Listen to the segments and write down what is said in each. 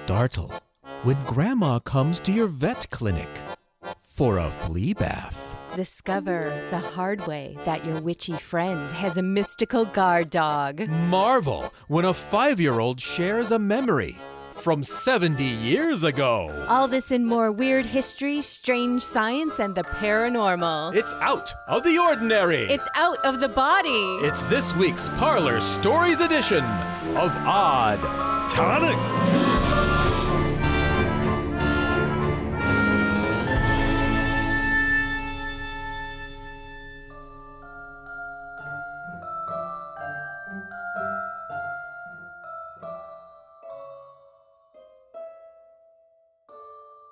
startle when Grandma comes to your vet clinic for a flea bath. Discover the hard way that your witchy friend has a mystical guard dog. Marvel when a 5-year-old shares a memory from 70 years ago. All this and more weird history, strange science, and the paranormal. It's out of the ordinary. It's out of the body. It's this week's Parlour Stories edition of Odd Tonic.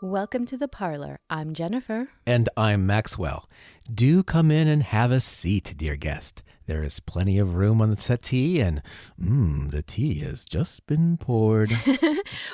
Welcome to the Parlour. I'm Jennifer. And I'm Maxwell. Do come in and have a seat, dear guest. There is plenty of room on the settee, and the tea has just been poured.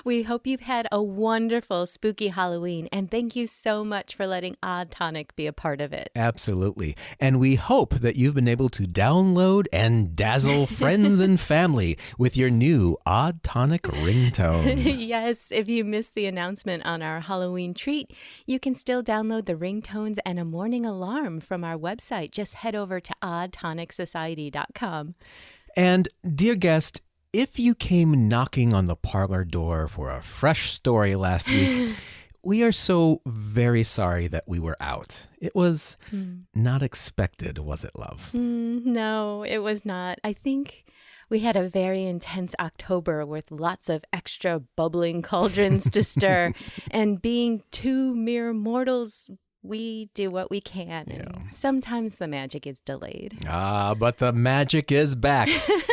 We hope you've had a wonderful, spooky Halloween, and thank you so much for letting Odd Tonic be a part of it. Absolutely. And we hope that you've been able to download and dazzle friends and family with your new Odd Tonic ringtone. Yes, if you missed the announcement on our Halloween treat, you can still download the ringtones and a morning alarm from our website. Just head over to oddtonicsociety.com. And dear guest, if you came knocking on the parlor door for a fresh story last week, we are so very sorry that we were out. It was not expected, was it, love? No, it was not. I think we had a very intense October with lots of extra bubbling cauldrons to stir. And being two mere mortals, we do what we can. Yeah. And sometimes the magic is delayed. But the magic is back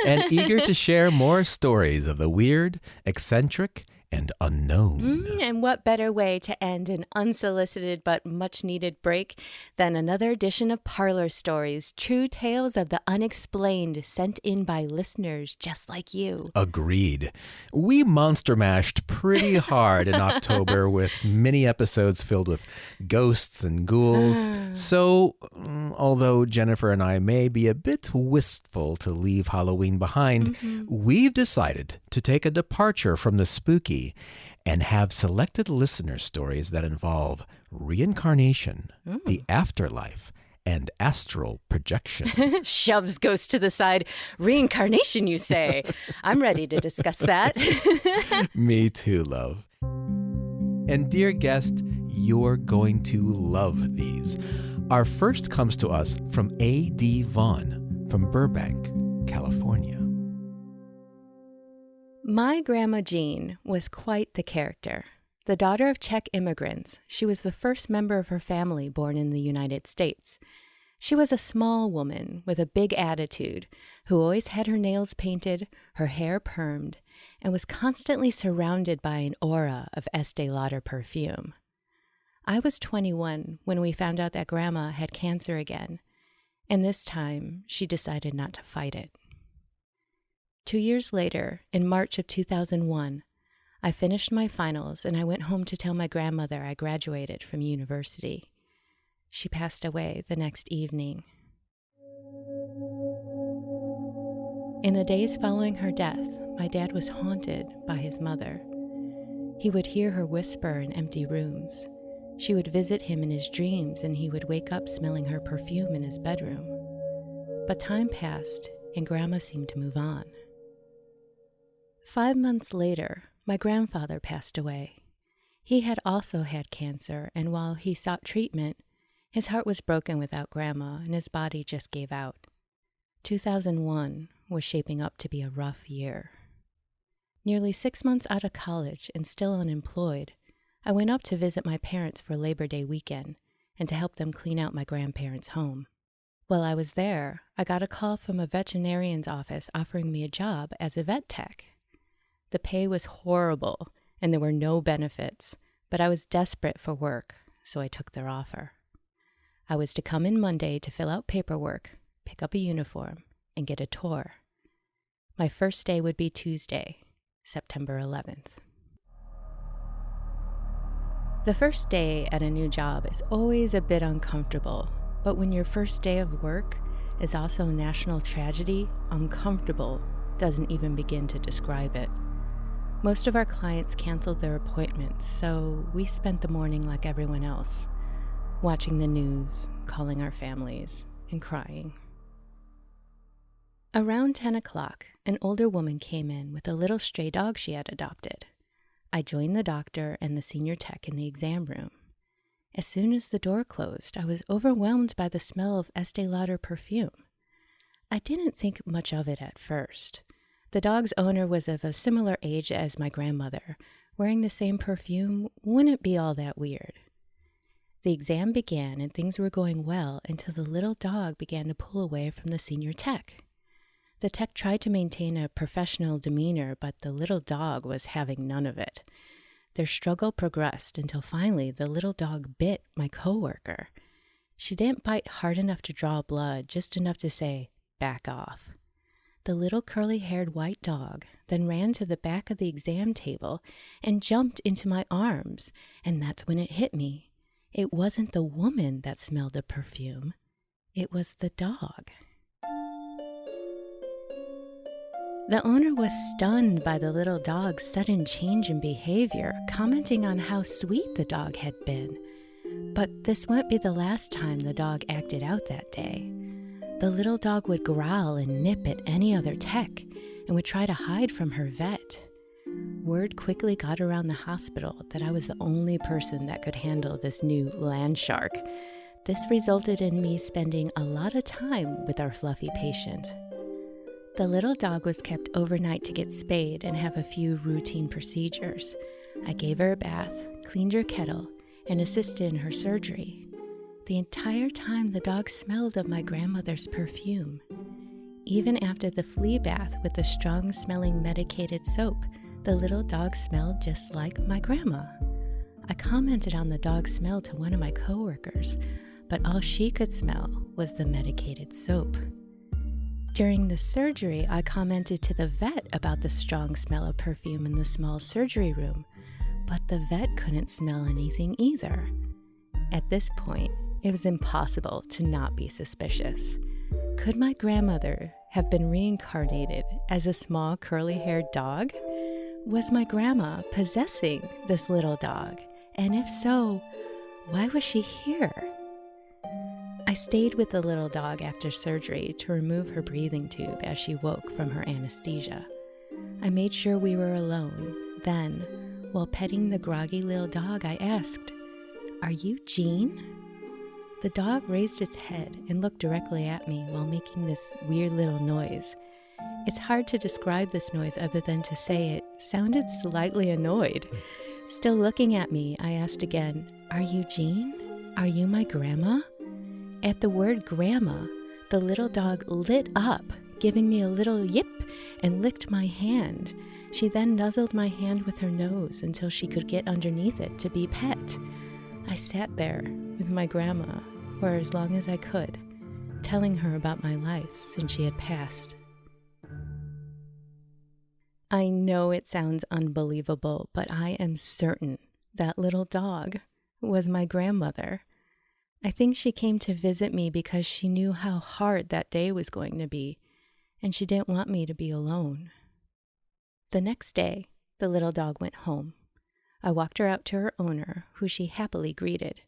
and eager to share more stories of the weird, eccentric, and unknown. And what better way to end an unsolicited but much needed break than another edition of Parlour Stories, true tales of the unexplained sent in by listeners just like you. Agreed. We monster mashed pretty hard in October with many episodes filled with ghosts and ghouls. So, although Jennifer and I may be a bit wistful to leave Halloween behind, we've decided to take a departure from the spooky and have selected listener stories that involve reincarnation, the afterlife, and astral projection. Shoves ghost to the side. Reincarnation, you say? I'm ready to discuss that. Me too, love. And dear guest, you're going to love these. Our first comes to us from A.D. Vaughn from Burbank, California. My Grandma Jean was quite the character. The daughter of Czech immigrants, she was the first member of her family born in the United States. She was a small woman with a big attitude who always had her nails painted, her hair permed, and was constantly surrounded by an aura of Estee Lauder perfume. I was 21 when we found out that Grandma had cancer again, and this time she decided not to fight it. 2 years later, in March of 2001, I finished my finals and I went home to tell my grandmother I graduated from university. She passed away the next evening. In the days following her death, my dad was haunted by his mother. He would hear her whisper in empty rooms. She would visit him in his dreams and he would wake up smelling her perfume in his bedroom. But time passed and Grandma seemed to move on. 5 months later, my grandfather passed away. He had also had cancer, and while he sought treatment, his heart was broken without Grandma, and his body just gave out. 2001 was shaping up to be a rough year. Nearly 6 months out of college and still unemployed, I went up to visit my parents for Labor Day weekend and to help them clean out my grandparents' home. While I was there, I got a call from a veterinarian's office offering me a job as a vet tech. The pay was horrible, and there were no benefits, but I was desperate for work, so I took their offer. I was to come in Monday to fill out paperwork, pick up a uniform, and get a tour. My first day would be Tuesday, September 11th. The first day at a new job is always a bit uncomfortable, but when your first day of work is also a national tragedy, uncomfortable doesn't even begin to describe it. Most of our clients canceled their appointments, so we spent the morning like everyone else, watching the news, calling our families, and crying. Around 10 o'clock, an older woman came in with a little stray dog she had adopted. I joined the doctor and the senior tech in the exam room. As soon as the door closed, I was overwhelmed by the smell of Estee Lauder perfume. I didn't think much of it at first. The dog's owner was of a similar age as my grandmother. Wearing the same perfume wouldn't be all that weird. The exam began and things were going well until the little dog began to pull away from the senior tech. The tech tried to maintain a professional demeanor, but the little dog was having none of it. Their struggle progressed until finally the little dog bit my coworker. She didn't bite hard enough to draw blood, just enough to say, "Back off." The little curly-haired white dog then ran to the back of the exam table and jumped into my arms, and that's when it hit me. It wasn't the woman that smelled the perfume. It was the dog. The owner was stunned by the little dog's sudden change in behavior, commenting on how sweet the dog had been. But this wouldn't be the last time the dog acted out that day. The little dog would growl and nip at any other tech and would try to hide from her vet. Word quickly got around the hospital that I was the only person that could handle this new land shark. This resulted in me spending a lot of time with our fluffy patient. The little dog was kept overnight to get spayed and have a few routine procedures. I gave her a bath, cleaned her kettle, and assisted in her surgery. The entire time, the dog smelled of my grandmother's perfume. Even after the flea bath with the strong-smelling medicated soap, the little dog smelled just like my grandma. I commented on the dog's smell to one of my coworkers, but all she could smell was the medicated soap. During the surgery, I commented to the vet about the strong smell of perfume in the small surgery room, but the vet couldn't smell anything either. At this point, it was impossible to not be suspicious. Could my grandmother have been reincarnated as a small curly-haired dog? Was my grandma possessing this little dog? And if so, why was she here? I stayed with the little dog after surgery to remove her breathing tube as she woke from her anesthesia. I made sure we were alone. Then, while petting the groggy little dog, I asked, "Are you Jean?" The dog raised its head and looked directly at me while making this weird little noise. It's hard to describe this noise other than to say it sounded slightly annoyed. Still looking at me, I asked again, "Are you Jean? Are you my grandma?" At the word grandma, the little dog lit up, giving me a little yip and licked my hand. She then nuzzled my hand with her nose until she could get underneath it to be pet. I sat there with my grandma for as long as I could, telling her about my life since she had passed. I know it sounds unbelievable, but I am certain that little dog was my grandmother. I think she came to visit me because she knew how hard that day was going to be, and she didn't want me to be alone. The next day, the little dog went home. I walked her out to her owner, who she happily greeted.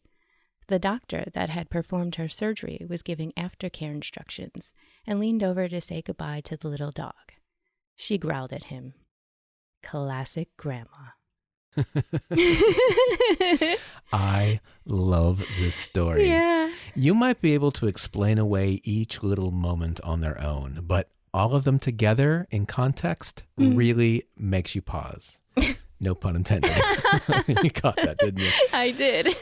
The doctor that had performed her surgery was giving aftercare instructions and leaned over to say goodbye to the little dog. She growled at him. Classic grandma. I love this story. Yeah. You might be able to explain away each little moment on their own, but all of them together in context really makes you pause. No pun intended. You caught that, didn't you? I did.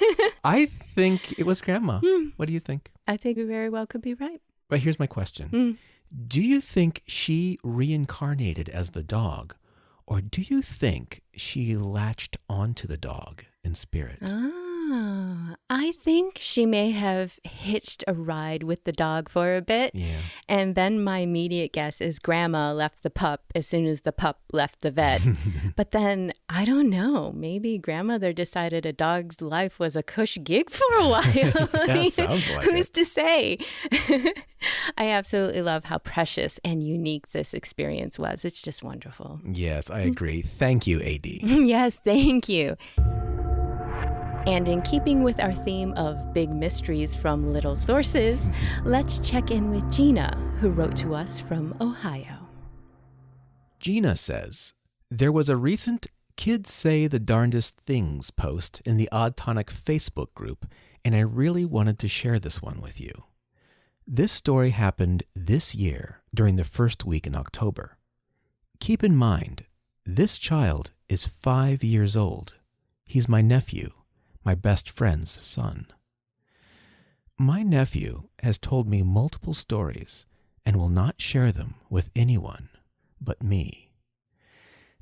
I think it was grandma. What do you think? I think you very well could be right. But here's my question. Do you think she reincarnated as the dog, or do you think she latched onto the dog in spirit? I think she may have hitched a ride with the dog for a bit. Yeah. And then my immediate guess is Grandma left the pup as soon as the pup left the vet. But then, I don't know, maybe Grandmother decided a dog's life was a cush gig for a while. Yeah, sounds like who's it. to say? I absolutely love how precious and unique this experience was. It's just wonderful. Yes, I agree. Thank you, AD. Yes, thank you. And in keeping with our theme of big mysteries from little sources, let's check in with Gina, who wrote to us from Ohio. Gina says, there was a recent Kids Say the Darndest Things post in the Odd Tonic Facebook group, and I really wanted to share this one with you. This story happened this year during the first week in October. Keep in mind, this child is 5 years old. He's my nephew, my best friend's son. My nephew has told me multiple stories and will not share them with anyone but me.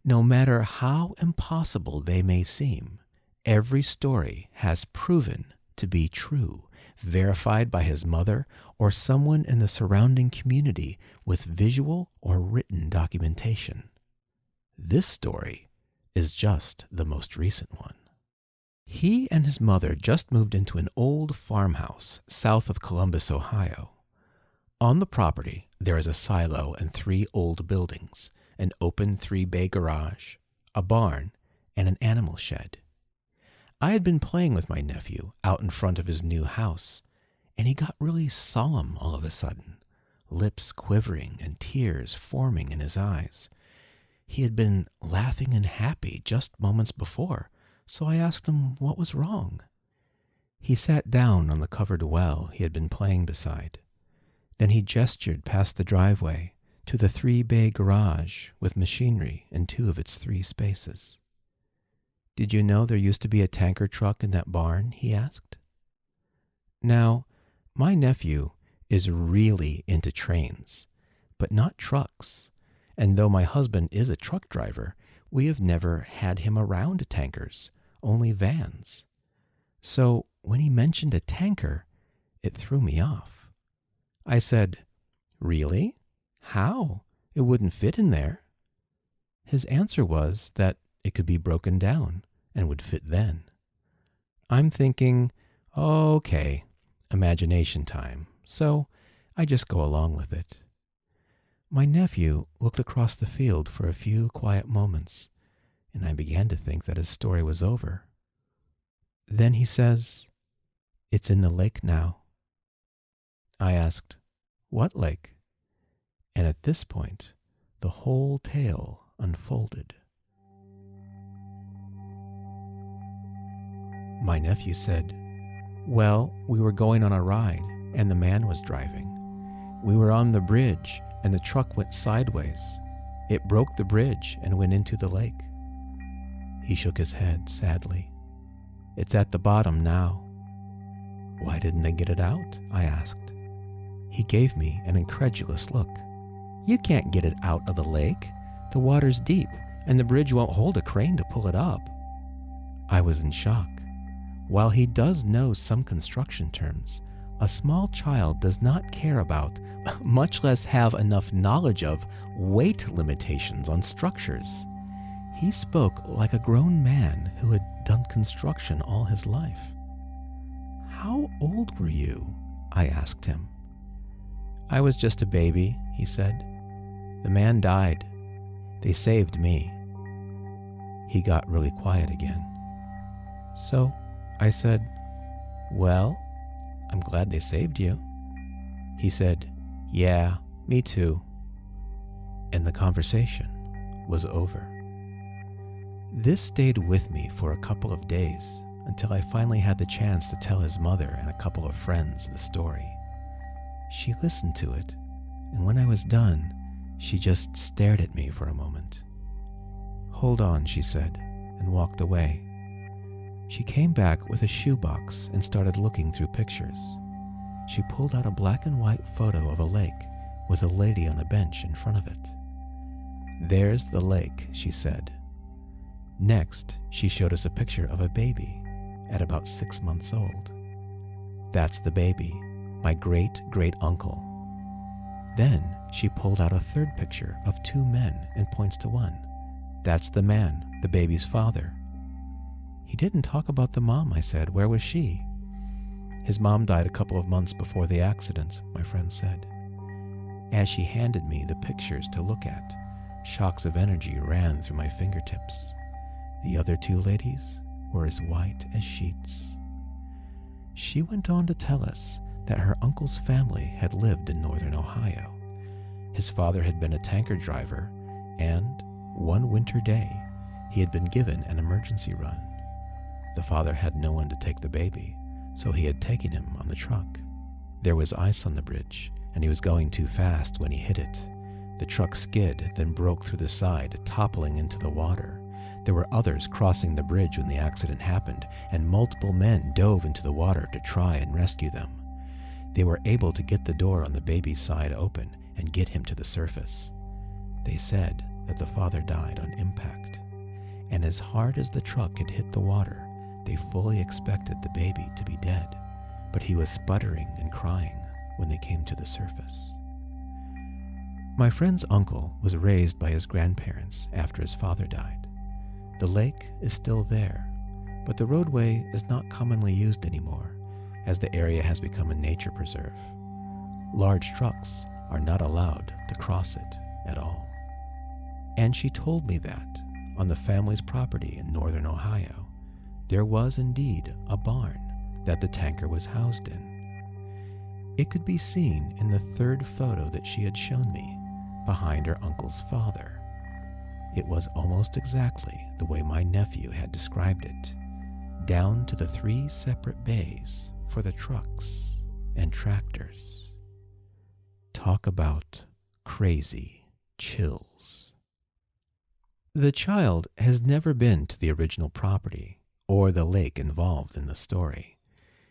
No matter how impossible they may seem, every story has proven to be true, verified by his mother or someone in the surrounding community with visual or written documentation. This story is just the most recent one. He and his mother just moved into an old farmhouse south of Columbus, Ohio. On the property, there is a silo and 3 old buildings, an open 3-bay garage, a barn, and an animal shed. I had been playing with my nephew out in front of his new house, and he got really solemn all of a sudden, lips quivering and tears forming in his eyes. He had been laughing and happy just moments before, so I asked him what was wrong. He sat down on the covered well he had been playing beside. Then he gestured past the driveway to the 3-bay garage with machinery in 2 of its 3 spaces. Did you know there used to be a tanker truck in that barn? He asked. Now, my nephew is really into trains, but not trucks. And though my husband is a truck driver, we have never had him around tankers, only vans. So when he mentioned a tanker, it threw me off. I said, "Really? How? It wouldn't fit in there." His answer was that it could be broken down and would fit then. I'm thinking, okay, imagination time, so I just go along with it. My nephew looked across the field for a few quiet moments, and I began to think that his story was over. Then he says, "It's in the lake now." I asked, "What lake?" And at this point, the whole tale unfolded. My nephew said, "Well, we were going on a ride, and the man was driving. We were on the bridge, and the truck went sideways. It broke the bridge and went into the lake." He shook his head sadly. "It's at the bottom now." "Why didn't they get it out?" I asked. He gave me an incredulous look. "You can't get it out of the lake. The water's deep, and the bridge won't hold a crane to pull it up." I was in shock. While he does know some construction terms, a small child does not care about, much less have enough knowledge of, weight limitations on structures. He spoke like a grown man who had done construction all his life. "How old were you?" I asked him. "I was just a baby," he said. "The man died. They saved me." He got really quiet again. So I said, "Well, I'm glad they saved you." He said, "Yeah, me too." And the conversation was over. This stayed with me for a couple of days until I finally had the chance to tell his mother and a couple of friends the story. She listened to it, and when I was done, she just stared at me for a moment. "Hold on," she said, and walked away. She came back with a shoebox and started looking through pictures. She pulled out a black and white photo of a lake with a lady on a bench in front of it. "There's the lake," she said. Next, she showed us a picture of a baby, at about 6 months old. That's the baby, my great-great-uncle. Then she pulled out a third picture of 2 men and points to one. That's the man, the baby's father. He didn't talk about the mom, I said. Where was she? His mom died a couple of months before the accident, my friend said. As she handed me the pictures to look at, shocks of energy ran through my fingertips. The other 2 ladies were as white as sheets. She went on to tell us that her uncle's family had lived in northern Ohio. His father had been a tanker driver, and one winter day, he had been given an emergency run. The father had no one to take the baby, so he had taken him on the truck. There was ice on the bridge, and he was going too fast when he hit it. The truck skid, then broke through the side, toppling into the water. There were others crossing the bridge when the accident happened, and multiple men dove into the water to try and rescue them. They were able to get the door on the baby's side open and get him to the surface. They said that the father died on impact, and as hard as the truck had hit the water, they fully expected the baby to be dead, but he was sputtering and crying when they came to the surface. My friend's uncle was raised by his grandparents after his father died. The lake is still there, but the roadway is not commonly used anymore, as the area has become a nature preserve. Large trucks are not allowed to cross it at all. And she told me that on the family's property in northern Ohio, there was indeed a barn that the tanker was housed in. It could be seen in the third photo that she had shown me, behind her uncle's father. It was almost exactly the way my nephew had described it, down to the 3 separate bays for the trucks and tractors. Talk about crazy chills. The child has never been to the original property or the lake involved in the story.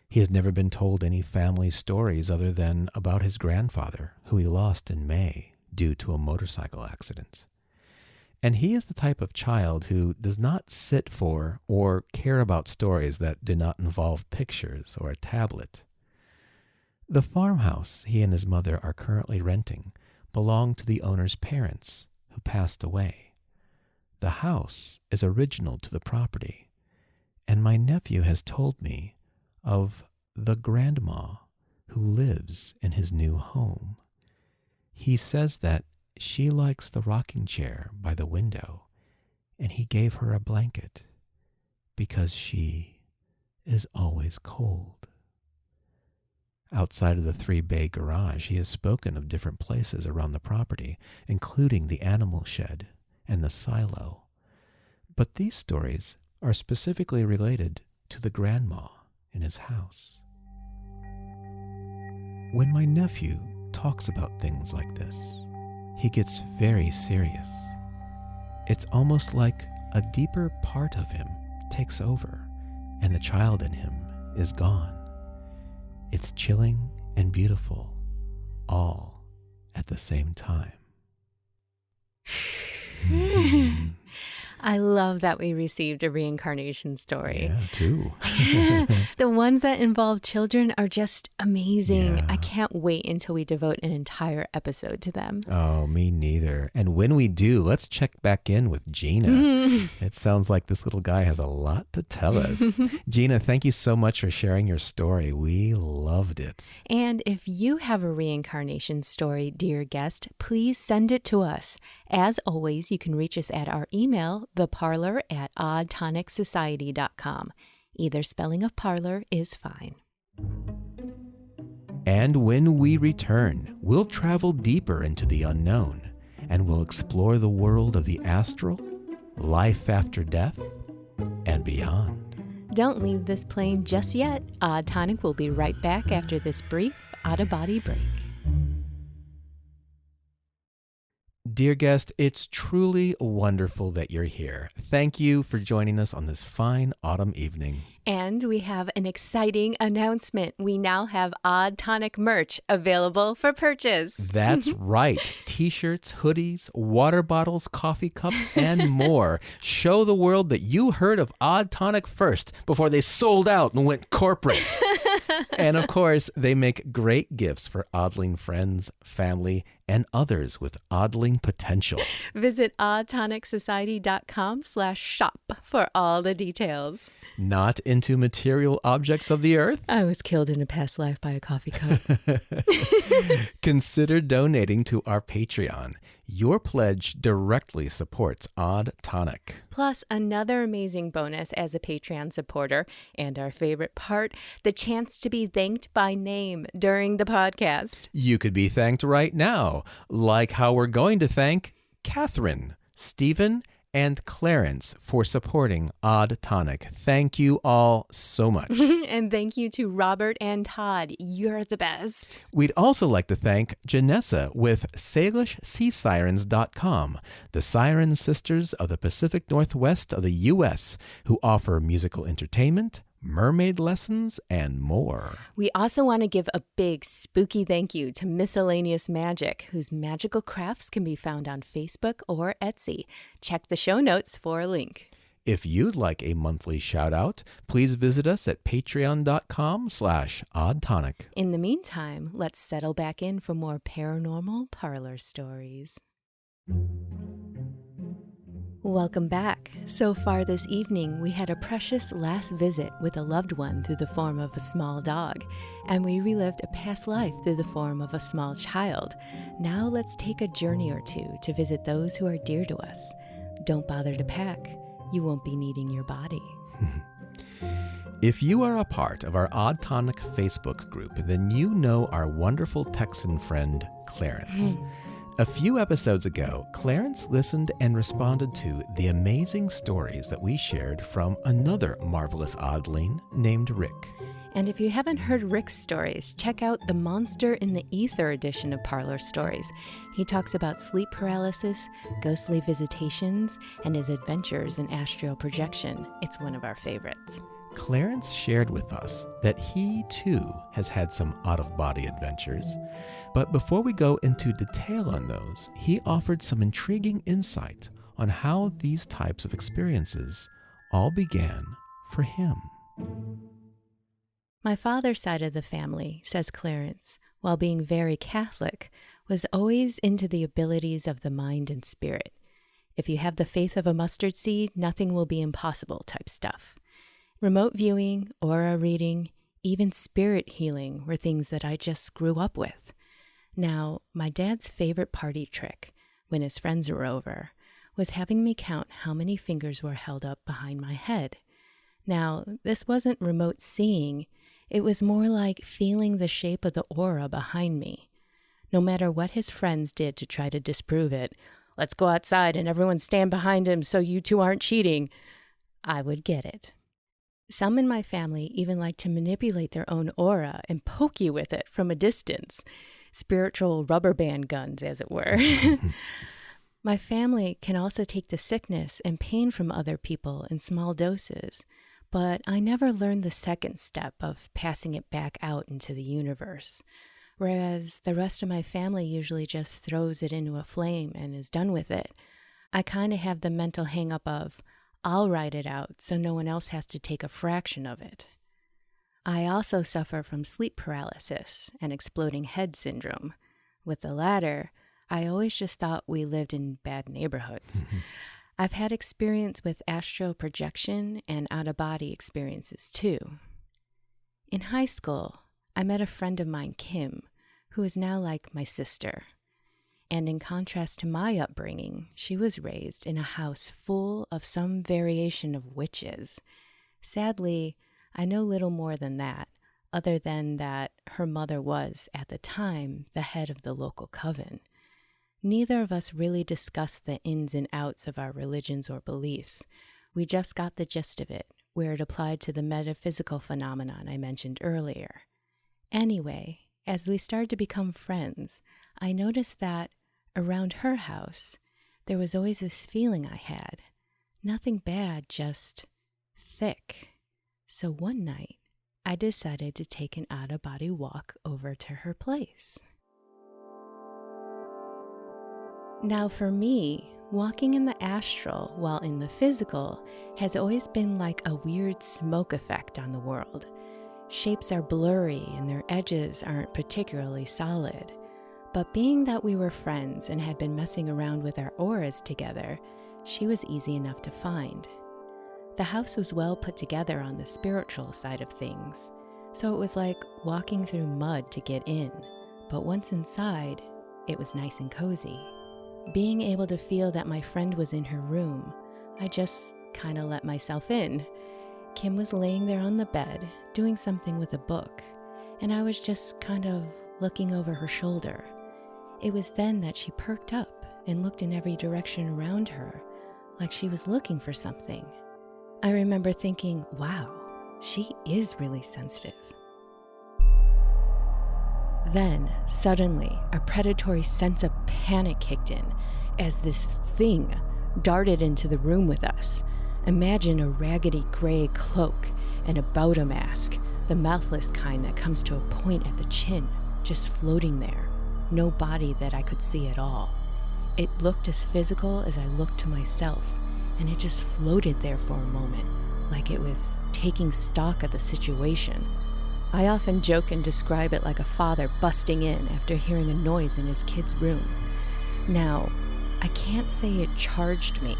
He has never been told any family stories other than about his grandfather, who he lost in May due to a motorcycle accident. And he is the type of child who does not sit for or care about stories that do not involve pictures or a tablet. The farmhouse he and his mother are currently renting belonged to the owner's parents, who passed away. The house is original to the property, and my nephew has told me of the grandma who lives in his new home. He says that she likes the rocking chair by the window, and he gave her a blanket because she is always cold. Outside of the 3-bay garage, he has spoken of different places around the property, including the animal shed and the silo. But these stories are specifically related to the grandma in his house. When my nephew talks about things like this, he gets very serious. It's almost like a deeper part of him takes over, and the child in him is gone. It's chilling and beautiful, all at the same time. I love that we received a reincarnation story. Yeah, too. The ones that involve children are just amazing. Yeah. I can't wait until we devote an entire episode to them. Oh, me neither. And when we do, let's check back in with Gina. It sounds like this little guy has a lot to tell us. Gina, thank you so much for sharing your story. We loved it. And if you have a reincarnation story, dear guest, please send it to us. As always, you can reach us at our email, theparlour@oddtonicsociety.com. Either spelling of parlor is fine. And when we return, we'll travel deeper into the unknown, and we'll explore the world of the astral, life after death, and beyond. Don't leave this plane just yet. Odd Tonic will be right back after this brief out-of-body break. Dear guest, it's truly wonderful that you're here. Thank you for joining us on this fine autumn evening. And we have an exciting announcement. We now have Odd Tonic merch available for purchase. That's right. T-shirts, hoodies, water bottles, coffee cups, and more. Show the world that you heard of Odd Tonic first before they sold out and went corporate. And of course, they make great gifts for oddling friends, family, and others with oddling potential. Visit oddtonicsociety.com/shop for all the details. Not into material objects of the earth? I was killed in a past life by a coffee cup. Consider donating to our Patreon. Your pledge directly supports Odd Tonic. Plus, another amazing bonus as a Patreon supporter, and our favorite part, the chance to be thanked by name during the podcast. You could be thanked right now, like how we're going to thank Catherine, Stephen, and Clarence for supporting Odd Tonic. Thank you all so much. And thank you to Robert and Todd. You're the best. We'd also like to thank Janessa with SalishSeaSirens.com, the Siren Sisters of the Pacific Northwest of the U.S., who offer musical entertainment, mermaid lessons, and more. We also want to give a big spooky thank you to Miscellaneous Magick, whose magical crafts can be found on Facebook or Etsy. Check the show notes for a link. If you'd like a monthly shout out, please visit us at patreon.com/oddtonic. In the meantime, let's settle back in for more paranormal parlor stories. Welcome back. So far this evening, we had a precious last visit with a loved one through the form of a small dog, and we relived a past life through the form of a small child. Now let's take a journey or two to visit those who are dear to us. Don't bother to pack. You won't be needing your body. If you are a part of our Odd Tonic Facebook group, then you know our wonderful Texan friend, Clarence. A few episodes ago, Clarence listened and responded to the amazing stories that we shared from another marvelous oddling named Rick. And if you haven't heard Rick's stories, check out the Monster in the Ether edition of Parlour Stories. He talks about sleep paralysis, ghostly visitations, and his adventures in astral projection. It's one of our favorites. Clarence shared with us that he, too, has had some out-of-body adventures. But before we go into detail on those, he offered some intriguing insight on how these types of experiences all began for him. My father's side of the family, says Clarence, while being very Catholic, was always into the abilities of the mind and spirit. If you have the faith of a mustard seed, nothing will be impossible type stuff. Remote viewing, aura reading, even spirit healing were things that I just grew up with. Now, my dad's favorite party trick, when his friends were over, was having me count how many fingers were held up behind my head. Now, this wasn't remote seeing, it was more like feeling the shape of the aura behind me. No matter what his friends did to try to disprove it, let's go outside and everyone stand behind him so you two aren't cheating, I would get it. Some in my family even like to manipulate their own aura and poke you with it from a distance. Spiritual rubber band guns, as it were. My family can also take the sickness and pain from other people in small doses, but I never learned the second step of passing it back out into the universe. Whereas the rest of my family usually just throws it into a flame and is done with it. I kind of have the mental hang-up of, I'll write it out so no one else has to take a fraction of it. I also suffer from sleep paralysis and exploding head syndrome. With the latter, I always just thought we lived in bad neighborhoods. I've had experience with astral projection and out-of-body experiences too. In high school, I met a friend of mine, Kim, who is now like my sister. And in contrast to my upbringing, she was raised in a house full of some variation of witches. Sadly, I know little more than that, other than that her mother was, at the time, the head of the local coven. Neither of us really discussed the ins and outs of our religions or beliefs. We just got the gist of it, where it applied to the metaphysical phenomenon I mentioned earlier. Anyway, as we started to become friends, I noticed that around her house, there was always this feeling I had. Nothing bad, just thick. So one night, I decided to take an out-of-body walk over to her place. Now for me, walking in the astral while in the physical has always been like a weird smoke effect on the world. Shapes are blurry and their edges aren't particularly solid. But being that we were friends and had been messing around with our auras together, she was easy enough to find. The house was well put together on the spiritual side of things, so it was like walking through mud to get in, but once inside, it was nice and cozy. Being able to feel that my friend was in her room, I just kind of let myself in. Kim was laying there on the bed, doing something with a book, and I was just kind of looking over her shoulder. It was then that she perked up and looked in every direction around her, like she was looking for something. I remember thinking, wow, she is really sensitive. Then, suddenly, a predatory sense of panic kicked in as this thing darted into the room with us. Imagine a raggedy gray cloak and a Bauta mask, the mouthless kind that comes to a point at the chin, just floating there. No body that I could see at all. It looked as physical as I looked to myself, and it just floated there for a moment, like it was taking stock of the situation. I often joke and describe it like a father busting in after hearing a noise in his kid's room. Now, I can't say it charged me,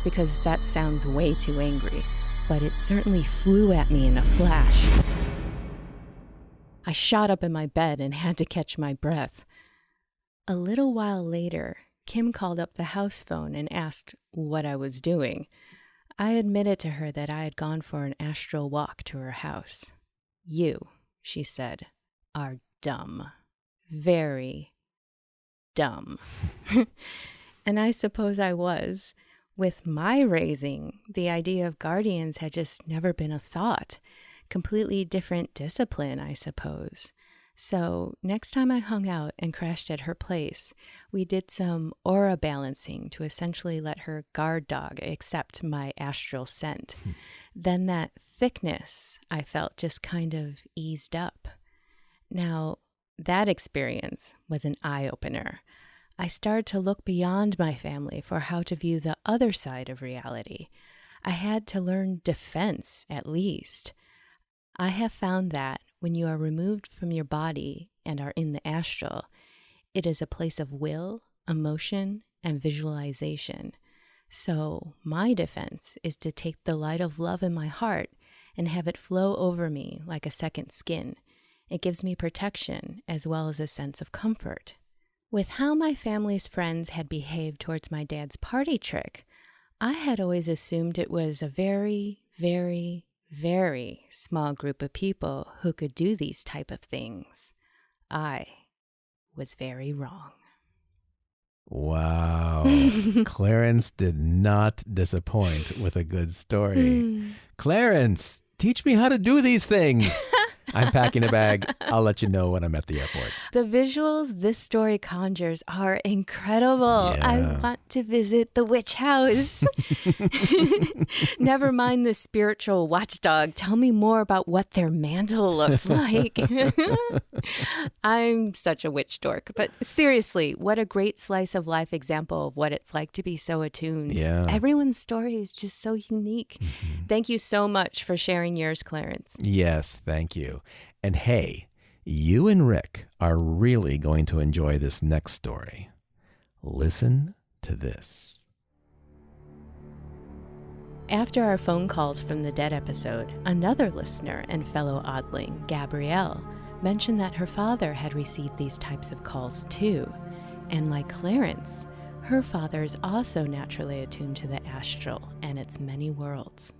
because that sounds way too angry, but it certainly flew at me in a flash. I shot up in my bed and had to catch my breath. A little while later, Kim called up the house phone and asked what I was doing. I admitted to her that I had gone for an astral walk to her house. You, she said, are dumb. Very dumb. And I suppose I was. With my raising, the idea of guardians had just never been a thought. Completely different discipline, I suppose. So next time I hung out and crashed at her place, we did some aura balancing to essentially let her guard dog accept my astral scent. Then that thickness I felt just kind of eased up. Now, that experience was an eye-opener. I started to look beyond my family for how to view the other side of reality. I had to learn defense, at least. I have found that when you are removed from your body and are in the astral, it is a place of will, emotion, and visualization. So my defense is to take the light of love in my heart and have it flow over me like a second skin. It gives me protection as well as a sense of comfort. With how my family's friends had behaved towards my dad's party trick, I had always assumed it was a very, very, very small group of people who could do these type of things. I was very wrong. Wow. Clarence did not disappoint with a good story. Clarence, teach me how to do these things. I'm packing a bag. I'll let you know when I'm at the airport. The visuals this story conjures are incredible. Yeah. I want to visit the witch house. Never mind the spiritual watchdog. Tell me more about what their mantle looks like. I'm such a witch dork. But seriously, what a great slice of life example of what it's like to be so attuned. Yeah. Everyone's story is just so unique. Thank you so much for sharing yours, Clarence. Yes, thank you. And hey, you and Rick are really going to enjoy this next story. Listen to this. After our phone calls from the Dead episode, another listener and fellow oddling, Gabrielle, mentioned that her father had received these types of calls too. And like Clarence, her father is also naturally attuned to the astral and its many worlds.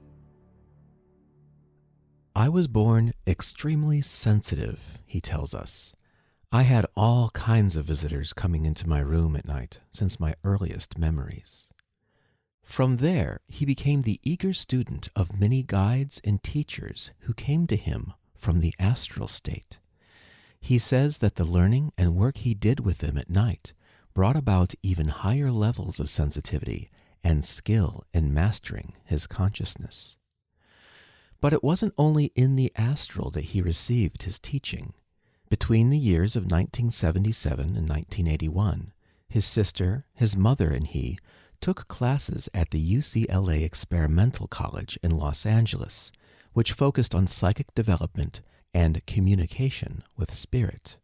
I was born extremely sensitive, he tells us. I had all kinds of visitors coming into my room at night since my earliest memories. From there, he became the eager student of many guides and teachers who came to him from the astral state. He says that the learning and work he did with them at night brought about even higher levels of sensitivity and skill in mastering his consciousness. But it wasn't only in the astral that he received his teaching. Between the years of 1977 and 1981, his sister, his mother, and he took classes at the UCLA Experimental College in Los Angeles, which focused on psychic development and communication with spirit.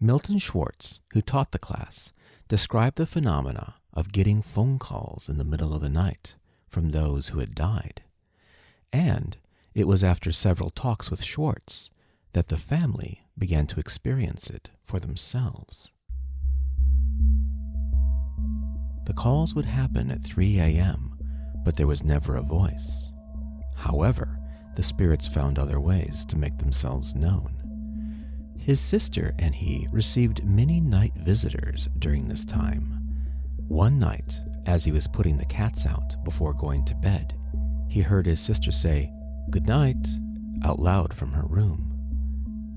Milton Schwartz, who taught the class, described the phenomena of getting phone calls in the middle of the night from those who had died. And it was after several talks with Schwartz that the family began to experience it for themselves. The calls would happen at 3 a.m., but there was never a voice. However, the spirits found other ways to make themselves known. His sister and he received many night visitors during this time. One night, as he was putting the cats out before going to bed, he heard his sister say, "Good night," out loud from her room.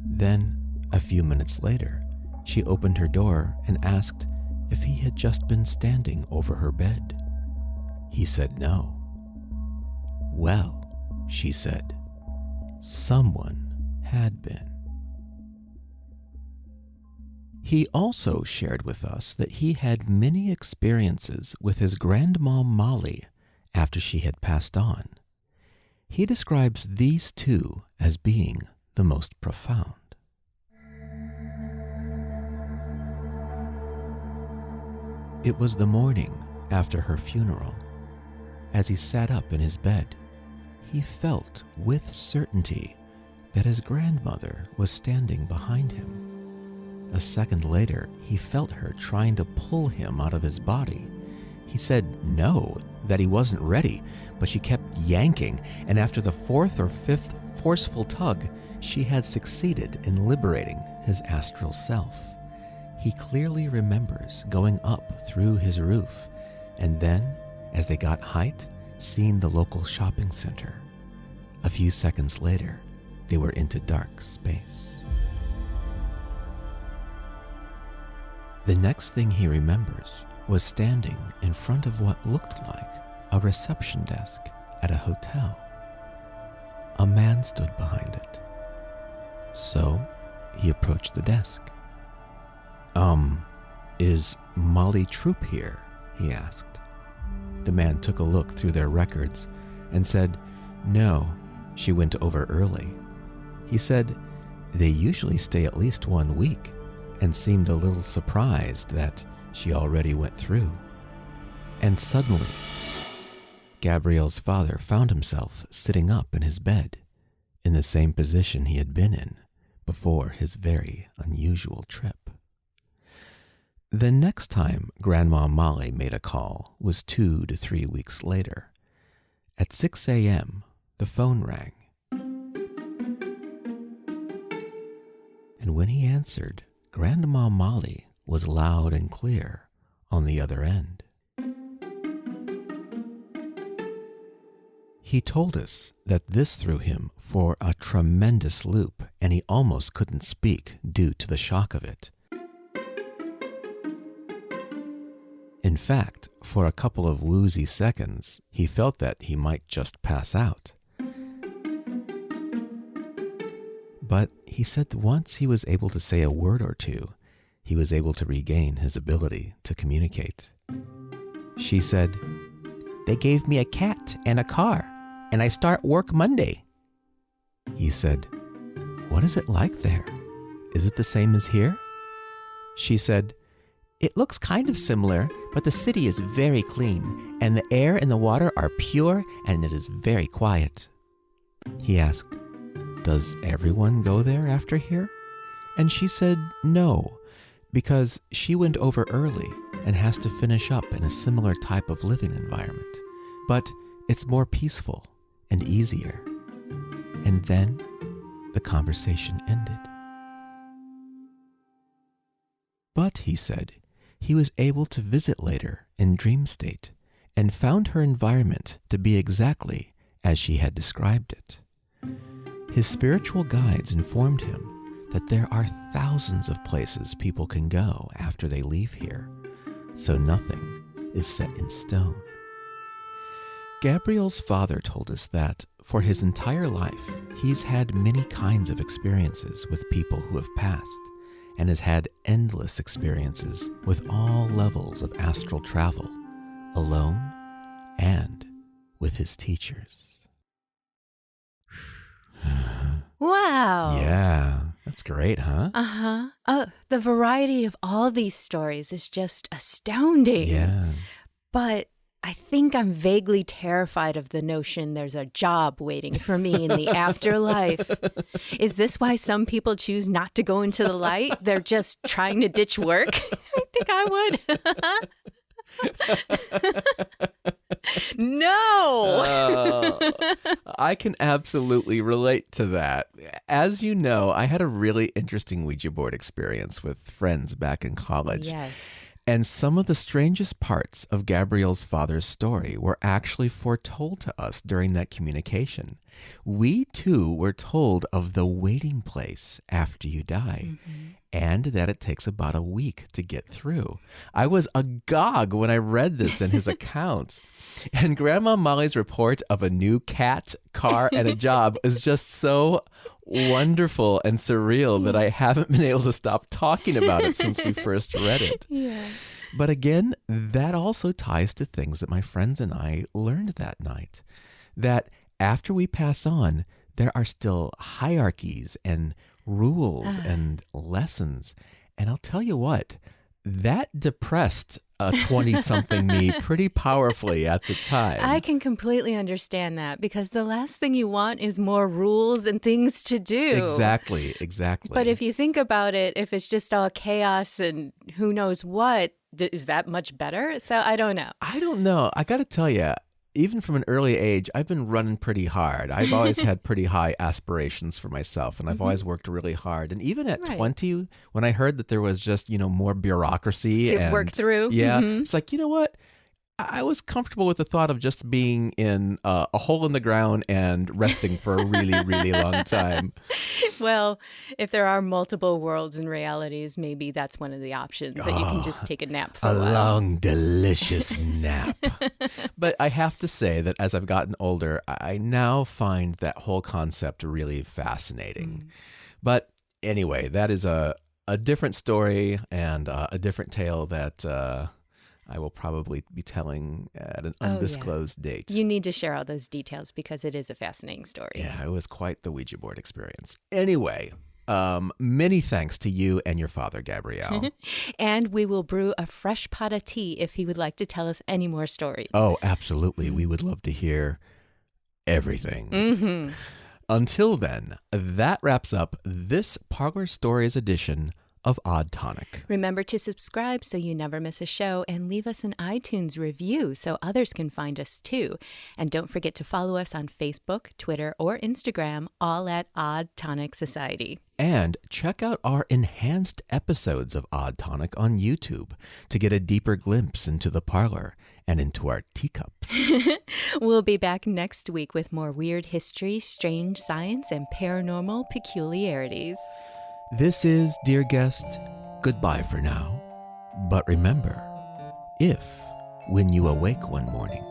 Then, a few minutes later, she opened her door and asked if he had just been standing over her bed. He said no. "Well," she said, "someone had been." He also shared with us that he had many experiences with his grandma Molly after she had passed on. He describes these two as being the most profound. It was the morning after her funeral. As he sat up in his bed, he felt with certainty that his grandmother was standing behind him. A second later, he felt her trying to pull him out of his body. He said no, that he wasn't ready, but she kept yanking, and after the fourth or fifth forceful tug, she had succeeded in liberating his astral self. He clearly remembers going up through his roof, and then, as they got height, seeing the local shopping center. A few seconds later, they were into dark space. The next thing he remembers was standing in front of what looked like a reception desk at a hotel. A man stood behind it. So he approached the desk. Is Molly Troop here?" he asked. The man took a look through their records and said, "No, she went over early." He said, "They usually stay at least 1 week," and seemed a little surprised that she already went through. And suddenly, Gabrielle's father found himself sitting up in his bed, in the same position he had been in before his very unusual trip. The next time Grandma Molly made a call was 2 to 3 weeks later. At 6 a.m., the phone rang. And when he answered, Grandma Molly was loud and clear on the other end. He told us that this threw him for a tremendous loop, and he almost couldn't speak due to the shock of it. In fact, for a couple of woozy seconds, he felt that he might just pass out. But he said that once he was able to say a word or two, he was able to regain his ability to communicate. She said, "They gave me a cat and a car, and I start work Monday." He said, "What is it like there? Is it the same as here?" She said, "It looks kind of similar, but the city is very clean, and the air and the water are pure, and it is very quiet." He asked, "Does everyone go there after here?" And she said no, because she went over early and has to finish up in a similar type of living environment. But it's more peaceful and easier. And then the conversation ended. But, he said, he was able to visit later in dream state and found her environment to be exactly as she had described it. His spiritual guides informed him that there are thousands of places people can go after they leave here, so nothing is set in stone. Gabriel's father told us that for his entire life, he's had many kinds of experiences with people who have passed, and has had endless experiences with all levels of astral travel, alone and with his teachers. Wow. Yeah, that's great, huh? Uh-huh. Oh, the variety of all these stories is just astounding. Yeah. But I think I'm vaguely terrified of the notion there's a job waiting for me in the afterlife. Is this why some people choose not to go into the light? They're just trying to ditch work? I think I would. No! I can absolutely relate to that. As you know, I had a really interesting Ouija board experience with friends back in college. Yes. And some of the strangest parts of Gabriel's father's story were actually foretold to us during that communication. We, too, were told of the waiting place after you die, and that it takes about a week to get through. I was agog when I read this in his account. And Grandma Molly's report of a new cat, car, and a job is just so wonderful and surreal that I haven't been able to stop talking about it since we first read it. Yeah. But again, that also ties to things that my friends and I learned that night. That after we pass on, there are still hierarchies and rules and lessons. And I'll tell you what, that depressed a 20-something me pretty powerfully at the time. I can completely understand that, because the last thing you want is more rules and things to do. Exactly. But if you think about it, if it's just all chaos and who knows what, is that much better? So I don't know. I don't know. I got to tell you, even from an early age, I've been running pretty hard. I've always had pretty high aspirations for myself, and I've always worked really hard. And even at 20, when I heard that there was just, more bureaucracy to work through. Yeah. It's like, you know what? I was comfortable with the thought of just being in a hole in the ground and resting for a really, really long time. Well, if there are multiple worlds and realities, maybe that's one of the options, that you can just take a nap for a while. Long, delicious nap. But I have to say that as I've gotten older, I now find that whole concept really fascinating. But anyway, that is a different story and a different tale that I will probably be telling at an undisclosed date. You need to share all those details because it is a fascinating story. Yeah, it was quite the Ouija board experience. Anyway, many thanks to you and your father, Gabrielle. And we will brew a fresh pot of tea if he would like to tell us any more stories. Oh, absolutely. We would love to hear everything. Until then, that wraps up this Parlour Stories edition of Odd Tonic. Remember to subscribe so you never miss a show, and leave us an iTunes review so others can find us too. And don't forget to follow us on Facebook, Twitter, or Instagram, all at Odd Tonic Society. And check out our enhanced episodes of Odd Tonic on YouTube to get a deeper glimpse into the parlor and into our teacups. We'll be back next week with more weird history, strange science, and paranormal peculiarities. This is, dear guest, goodbye for now. But remember, if, when you awake one morning,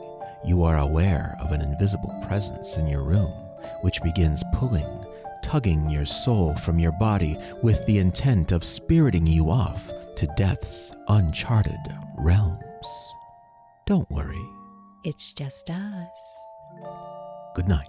you are aware of an invisible presence in your room, which begins tugging your soul from your body with the intent of spiriting you off to death's uncharted realms, don't worry. It's just us. Good night.